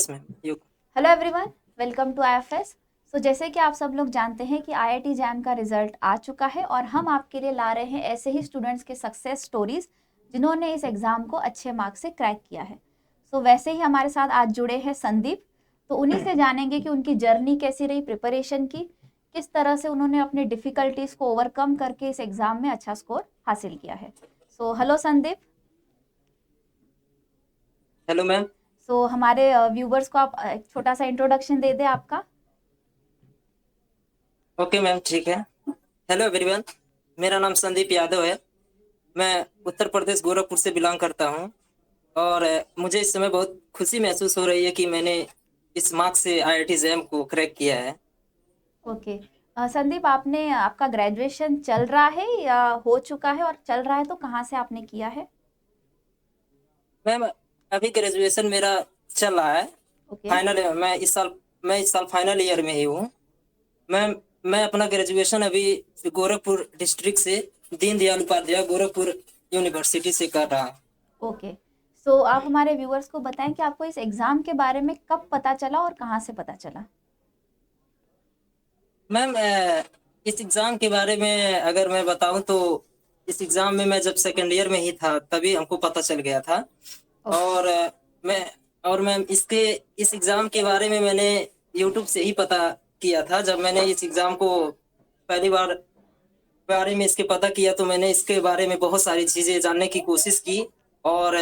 Yes ma'am you. Hello everyone, welcome to IFS. So जैसे कि आप सब लोग जानते हैं कि आईआईटी जैम का रिजल्ट आ चुका है और हम आपके लिए ला रहे हैं ऐसे ही स्टूडेंट्स के सक्सेस स्टोरीज जिन्होंने इस एग्ज़ाम को अच्छे मार्क्स से क्रैक किया है। सो वैसे ही हमारे साथ आज जुड़े हैं संदीप। तो उन्हीं से जानेंगे कि उनकी जर्नी कैसी रही प्रिपरेशन की, किस तरह से उन्होंने अपनी डिफ़िकल्टीज़ को ओवरकम करके इस एग्ज़ाम में अच्छा स्कोर हासिल किया है। So hello Sandeep. Hello ma'am. So हमारे व्यूवर्स को आप एक छोटा सा इंट्रोडक्शन दे दें आपका। ओके मैम ठीक है। हेलो एवरीवन, मेरा नाम संदीप यादव है। मैं उत्तर प्रदेश गोरखपुर से बिलोंग करता हूँ और मुझे इस समय बहुत खुशी महसूस हो रही है कि मैंने इस मार्क्स से आईआईटी जैम को क्रैक किया है। ओके। संदीप, आपने आपका ग्रेजुएशन चल रहा है या हो चुका है, और चल रहा है तो कहाँ से आपने किया है? मैम अभी ग्रेजुएशन मेरा चल रहा है। ओके। फाइनल मैं इस साल फाइनल ईयर में ही हूँ। मैम मैं अपना ग्रेजुएशन अभी गोरखपुर डिस्ट्रिक्ट से दीनदयाल उपाध्याय गोरखपुर यूनिवर्सिटी से कर रहा हूँ। ओके। सो आप हमारे व्यूअर्स को बताएं कि आपको इस एग्ज़ाम के बारे में कब पता चला और कहाँ से पता चला? मैम इस एग्ज़ाम के बारे में अगर मैं बताऊं तो इस एग्ज़ाम में मैं जब सेकेंड ईयर में ही था तभी हमको पता चल गया था। ओके। और मैं और मैम इस एग्ज़ाम के बारे में मैंने यूट्यूब से ही पता किया था। जब मैंने इस एग्ज़ाम को पहली बार बारे में इसके पता किया तो मैंने इसके बारे में बहुत सारी चीज़ें जानने की कोशिश की और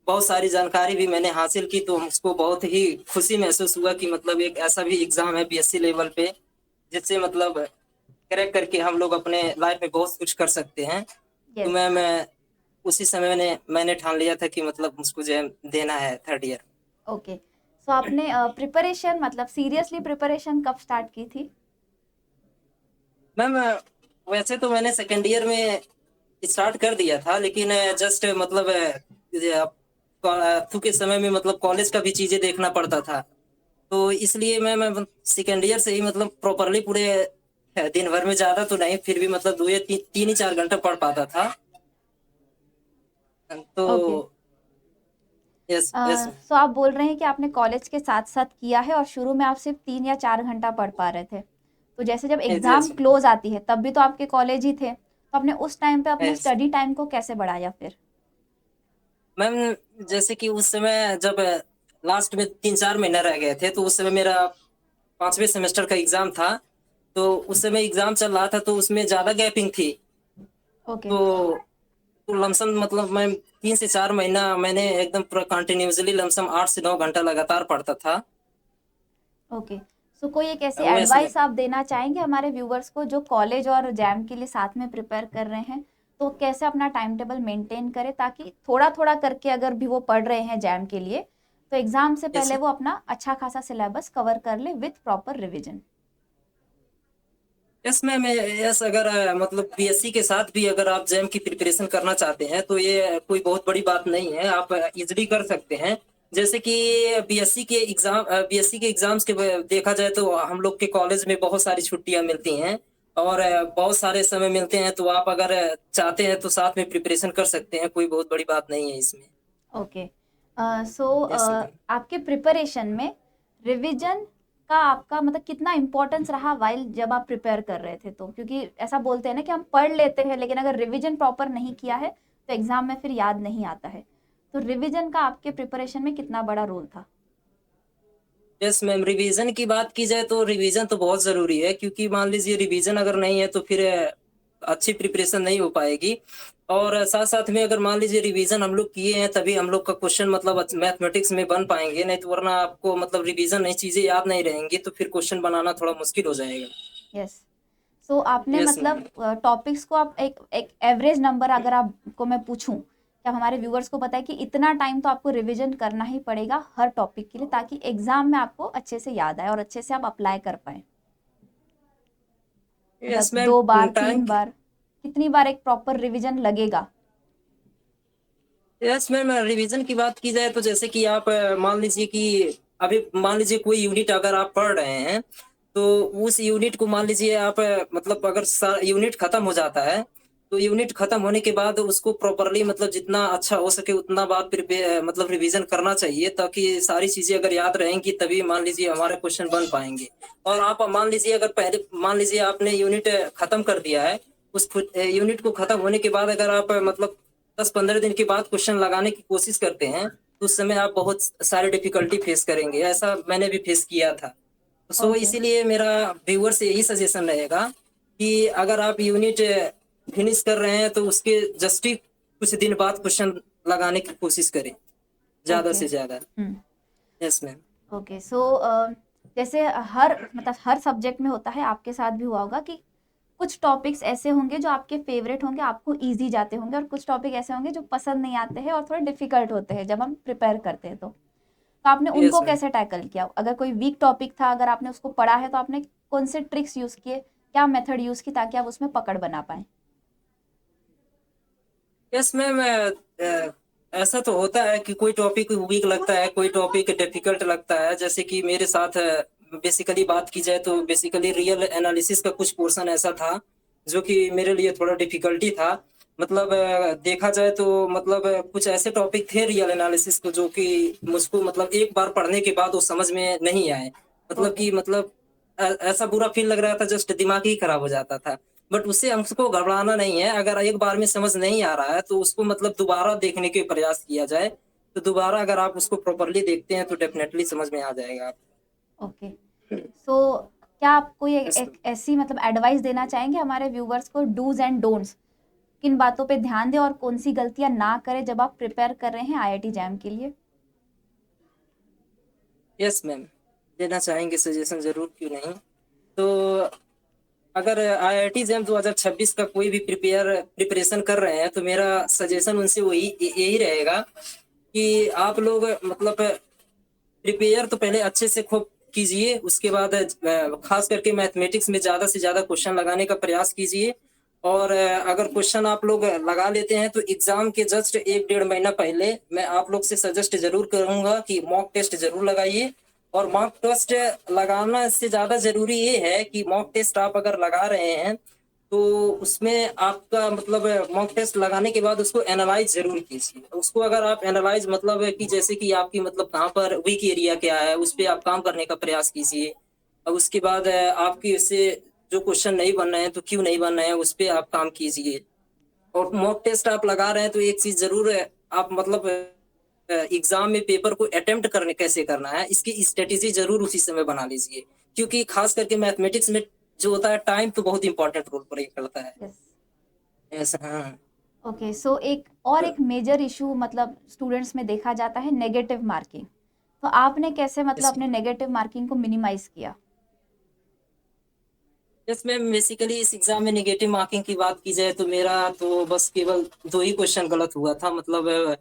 बहुत सारी जानकारी भी मैंने हासिल की, तो मुझको बहुत ही खुशी महसूस हुआ कि मतलब एक ऐसा भी एग्ज़ाम है बीएससी लेवल पे जिससे मतलब क्रैक करके हम लोग अपने लाइफ में बहुत कुछ कर सकते हैं। तो यस। मैं उसी समय मैंने ठान लिया था कि मतलब मुझको जो है देना है थर्ड ईयर। ओके। सो आपने प्रिपरेशन मतलब सीरियसली प्रिपरेशन कब स्टार्ट की थी? मैम वैसे तो मैंने सेकेंड ईयर में स्टार्ट कर दिया था, लेकिन जस्ट मतलब के समय में मतलब कॉलेज का भी चीज़ें देखना पड़ता था। तो इसलिए मैं सेकेंड ईयर से ही मतलब प्रॉपरली पूरे दिन भर में ज़्यादा तो नहीं, फिर भी मतलब 2 या 3 ही 4 घंटा पढ़ पाता था। तो okay. Yes, yes ma'am. So आप बोल रहे हैं कि आपने कॉलेज के साथ साथ किया है और शुरू में आप सिर्फ 3 या 4 घंटा पढ़ पा रहे थे। तो जैसे जब यस, एग्जाम यस, क्लोज आती है तब भी तो आपके कॉलेज ही थे, तो आपने उस टाइम पे अपने यस। स्टडी टाइम को कैसे बढ़ाया फिर? मैम जैसे कि उस समय जब लास्ट में 3-4 महीने रह गए थे, तो उस समय मेरा 5वें सेमेस्टर का एग्ज़ाम था। तो उस समय एग्ज़ाम चल रहा था, तो उसमें ज़्यादा गैपिंग थी। ओके। तो लमसम मतलब मैं 3 से 4 महीना मैंने एकदम पूरा कंटिन्यूअसली लमसम 8 से 9 घंटा लगातार पढ़ता था। ओके। सो कोई एक ऐसी वैसे में एडवाइस आप देना चाहेंगे हमारे व्यूवर्स को जो कॉलेज और जैम के लिए साथ में प्रिपेयर कर रहे हैं, तो कैसे अपना टाइम टेबल मेंटेन करें ताकि थोड़ा थोड़ा करके अगर भी वो पढ़ रहे हैं जैम के लिए, तो एग्जाम से यस, पहले वो अपना अच्छा खासा सिलेबस कवर कर ले with proper revision. Yes ma'am, yes अगर मतलब बीएससी के साथ भी अगर आप जैम की प्रिपरेशन करना चाहते हैं तो ये कोई बहुत बड़ी बात नहीं है, आप इजीली कर सकते हैं। जैसे कि बीएससी के एग्जाम्स के देखा जाए तो हम लोग के कॉलेज में बहुत सारी छुट्टियां मिलती हैं और बहुत सारे समय मिलते हैं, तो आप अगर चाहते हैं तो साथ में प्रिपरेशन कर सकते हैं, कोई बहुत बड़ी बात नहीं है इसमें। ओके। So yes ma'am. आपके प्रिपरेशन में रिवीजन का आपका मतलब कितना इम्पोर्टेंस रहा वाइल जब आप प्रिपेयर कर रहे थे, तो क्योंकि ऐसा बोलते हैं ना कि हम पढ़ लेते हैं लेकिन अगर रिवीजन प्रॉपर नहीं किया है तो एग्जाम में फिर याद नहीं आता है। तो रिवीजन का आपके प्रिपरेशन में कितना बड़ा रोल था? यस मैम, रिवीजन की बात की जाए तो रिवीजन तो बहुत ज़रूरी है, क्योंकि मान लीजिए रिवीजन अगर नहीं है तो फिर अच्छी प्रिपरेशन नहीं हो पाएगी। और साथ-साथ में अगर मान लीजिए रिवीजन हम लोग किए हैं तभी हम लोग का क्वेश्चन मतलब मैथमेटिक्स में बन पाएँगे, नहीं तो वरना आपको मतलब रिवीजन नहीं चीज़ें याद नहीं रहेंगी तो फिर क्वेश्चन बनाना थोड़ा मुश्किल हो जाएगा। यस। सो आपने यस मैम। मतलब टॉपिक्स को आप एक एक एवरेज नंबर अगर आपको मैं पूछूं कि आप हमारे व्यूवर्स को बताएं कि इतना टाइम तो आपको रिवीजन करना ही पड़ेगा हर टॉपिक के लिए ताकि एग्जाम में आपको अच्छे से याद आए और अच्छे से आप अप्लाई कर पाए। मतलब यस मैम, 2 बार, टाइम 3 बार, कितनी बार एक प्रॉपर रिवीजन लगेगा? यस मैम, रिवीजन की बात की जाए तो जैसे कि आप मान लीजिए कि अभी मान लीजिए कोई यूनिट अगर आप पढ़ रहे हैं, तो उस यूनिट को मान लीजिए आप मतलब अगर यूनिट खत्म हो जाता है, तो यूनिट खत्म होने के बाद उसको प्रॉपर्ली मतलब जितना अच्छा हो सके उतना बार प्रिपेयर मतलब रिवीजन करना चाहिए, ताकि सारी चीजें अगर याद रहेंगी तभी मान लीजिए हमारे क्वेश्चन बन पाएंगे। और आप मान लीजिए अगर पहले मान लीजिए आपने यूनिट खत्म कर दिया है, उस यूनिट को खत्म होने के बाद अगर आप मतलब 10-15 दिन के बाद क्वेश्चन लगाने की कोशिश करते हैं, तो उस समय आप बहुत सारी डिफिकल्टी फेस करेंगे। ऐसा मैंने भी फेस किया था। So okay. इसीलिए मेरा व्यूअर से यही सजेशन रहेगा कि अगर आप यूनिट फिनिश कर रहे हैं तो उसके जस्ट ही कुछ दिन बाद क्वेश्चन लगाने की कोशिश करें ज्यादा ओके। से ज्यादा। Yes ma'am. ओके। सो जैसे हर सब्जेक्ट में होता है, आपके साथ भी हुआ होगा कि कुछ टॉपिक्स ऐसे होंगे जो आपके फेवरेट होंगे, आपको इजी जाते होंगे, और कुछ टॉपिक ऐसे होंगे जो पसंद नहीं आते हैं और थोड़े डिफिकल्ट होते हैं जब हम प्रिपेयर करते हैं। तो आपने यस उनको मैम। कैसे टैकल किया? अगर कोई वीक टॉपिक था, अगर आपने उसको पढ़ा है, तो आपने कौन से ट्रिक्स यूज किए, क्या मेथड यूज की ताकि आप उसमें पकड़ बना पाए? Yes ma'am. ऐसा तो होता है कि कोई टॉपिक वीक लगता है, कोई टॉपिक डिफिकल्ट लगता है। जैसे कि मेरे साथ बेसिकली बात की जाए तो बेसिकली रियल एनालिसिस का कुछ पोर्शन ऐसा था जो कि मेरे लिए थोड़ा डिफिकल्टी था। मतलब देखा जाए तो मतलब कुछ ऐसे टॉपिक थे रियल एनालिसिस को जो कि मुझको मतलब एक बार पढ़ने के बाद वो समझ में नहीं आए। मतलब ओके। कि मतलब ऐसा बुरा फील लग रहा था, जस्ट दिमाग ही खराब हो जाता था। बट उससे हमको घबराना नहीं है। अगर एक बार में समझ नहीं आ रहा है तो उसको मतलब दोबारा देखने के प्रयास किया जाए। तो दोबारा अगर आप उसको प्रॉपर्ली देखते हैं तो डेफिनेटली समझ में आ जाएगा आप। ओके। सो क्या आप कोई यस एक ऐसी मतलब एडवाइस देना चाहेंगे हमारे व्यूवर्स को, डूज एंड डोंट्स, किन बातों पे ध्यान दें और कौन सी गलतियां ना करें जब आप प्रिपेयर कर रहे हैं आईआईटी जैम के लिए? यस मैम, देना चाहेंगे सजेशन जरूर, क्यों नहीं। तो अगर आईआईटी जैम 2026 का कोई भी प्रिपरेशन कर रहे हैं तो मेरा सजेशन उनसे वही यही रहेगा कि आप लोग मतलब प्रिपेयर तो पहले अच्छे से खूब कीजिए। उसके बाद खास करके मैथमेटिक्स में ज़्यादा से ज़्यादा क्वेश्चन लगाने का प्रयास कीजिए। और अगर क्वेश्चन आप लोग लगा लेते हैं तो एग्जाम के जस्ट 1-1.5 महीना पहले मैं आप लोग से सजेस्ट जरूर करूंगा कि मॉक टेस्ट जरूर लगाइए। और मॉक टेस्ट लगाना से ज़्यादा ज़रूरी ये है कि मॉक टेस्ट आप अगर लगा रहे हैं तो उसमें आपका मतलब मॉक टेस्ट लगाने के बाद उसको एनालाइज जरूर कीजिए। उसको अगर आप एनालाइज मतलब है कि जैसे कि आपकी मतलब कहाँ पर वीक एरिया क्या है उस पे आप काम करने का प्रयास कीजिए। और उसके बाद आपकी उससे जो क्वेश्चन नहीं बन रहे हैं तो क्यों नहीं बन रहे हैं उस पे आप काम कीजिए। और मॉक टेस्ट आप लगा रहे हैं तो एक चीज जरूर है, आप मतलब एग्जाम में पेपर को अटेम्प्ट करने कैसे करना है इसकी स्ट्रेटेजी जरूर उसी समय बना लीजिए। क्योंकि खास करके मैथमेटिक्स में जो होता है टाइम तो बहुत इंपॉर्टेंट रोल प्ले करता है। यस। ऐसा हाँ। ओके। सो एक मेजर इशू मतलब स्टूडेंट्स में देखा जाता है, नेगेटिव मार्किंग। तो आपने कैसे मतलब यस अपने नेगेटिव मार्किंग को मिनिमाइज किया? यस मैम, बेसिकली इस एग्जाम में नेगेटिव मार्किंग की बात की जाए तो मेरा तो बस केवल 2 ही क्वेश्चन गलत हुआ था। मतलब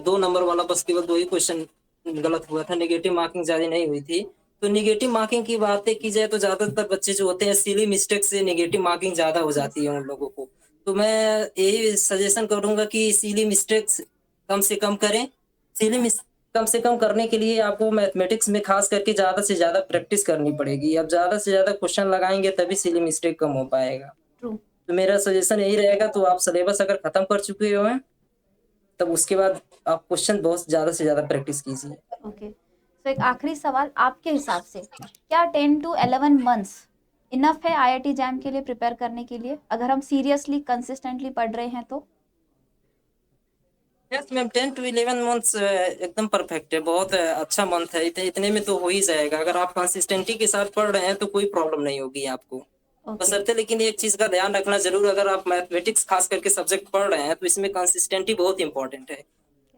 2 नंबर वाला बस केवल 2 ही क्वेश्चन गलत हुआ था, नेगेटिव मार्किंग ज्यादा नहीं हुई थी। तो नेगेटिव मार्किंग की बातें की जाए तो ज्यादातर बच्चे जो होते हैं सिली मिस्टेक से नेगेटिव मार्किंग ज्यादा हो यस। जाती है उन लोगों को। तो मैं यही सजेशन करूंगा कि सिली मिस्टेक्स कम से कम करें। सिली कम से कम करने के लिए आपको मैथमेटिक्स में खास करके ज्यादा से ज्यादा प्रैक्टिस करनी पड़ेगी। अब ज्यादा से ज्यादा क्वेश्चन लगाएंगे तभी सिली मिस्टेक कम हो पाएगा। ट्रू। तो मेरा सजेशन यही रहेगा, तो आप सिलेबस अगर खत्म कर चुके हो हैं तब उसके बाद आप क्वेश्चन बहुत ज्यादा से ज्यादा प्रैक्टिस कीजिए। ओके। सो एक आखिरी सवाल आपके हिसाब से, क्या 10 to 11 months इनफ है आईआईटी जैम के लिए प्रिपेयर करने के लिए, अगर हम सीरियसली कंसिस्टेंटली पढ़ रहे हैं तो? यस मैम, 10 to 11 मंथ्स एकदम परफेक्ट है। बहुत अच्छा मंथ है। इतने में तो हो ही जाएगा। अगर आप कंसिस्टेंटी के साथ पढ़ रहे हैं तो कोई प्रॉब्लम नहीं होगी आपको। ओके। बशर्ते लेकिन एक चीज का ध्यान रखना जरूर, अगर आप मैथमेटिक्स खास करके सब्जेक्ट पढ़ रहे हैं तो इसमें कंसिस्टेंटी बहुत इंपॉर्टेंट है।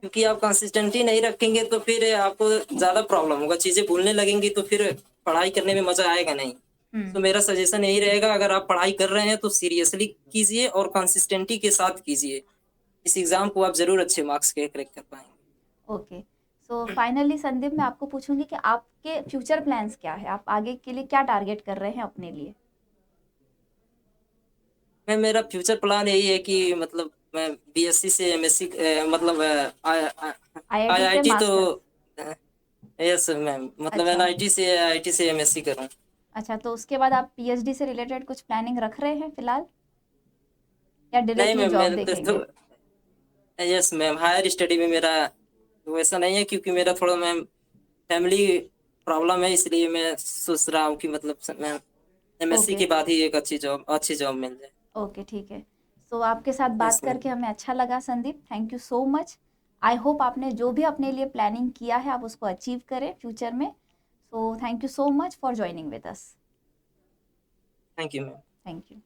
क्योंकि आप कंसिस्टेंटी नहीं रखेंगे तो फिर आपको ज्यादा प्रॉब्लम होगा, चीजें भूलने लगेंगी तो फिर पढ़ाई करने में मजा आएगा नहीं। हम्म। तो मेरा सजेशन यही रहेगा, अगर आप पढ़ाई कर रहे हैं तो सीरियसली कीजिए और कंसिस्टेंटी के साथ कीजिए। इस एग्जाम को आप जरूर अच्छे मार्क्स के क्रैक कर पाएंगे। ओके। सो फाइनली संदीप, मैं आपको पूछूंगी कि आपके फ्यूचर प्लान्स क्या है, आप आगे के लिए क्या टारगेट कर रहे हैं अपने लिए? मैं मेरा फ्यूचर प्लान यही है कि मतलब मैं बीएससी से एमएससी मतलब आईआईटी से आईआईटी तो मास्टर्स? यस मैम, मतलब अच्छा। एनआईटी से आईआईटी से एमएससी करूँ। अच्छा, तो उसके बाद आप पीएचडी से रिलेटेड कुछ प्लानिंग रख रहे हैं फिलहाल, या नहीं डायरेक्टली मैम, जॉब मैं देखेंगे? यस मैम, हायर स्टडी में मेरा वैसा नहीं है, क्योंकि मेरा थोड़ा मैम फैमिली प्रॉब्लम है, इसलिए मैं सोच रहा हूँ कि मतलब मैम एमएससी ओके, के बाद ही एक अच्छी जॉब मिल जाए। ओके, ठीक है। सो आपके साथ बात यस मैम। करके हमें अच्छा लगा Sandeep, thank you so much. I hope आपने जो भी अपने लिए प्लानिंग किया है आप उसको अचीव करें फ्यूचर में। So thank you so much for joining with us. Thank you ma'am. Thank you.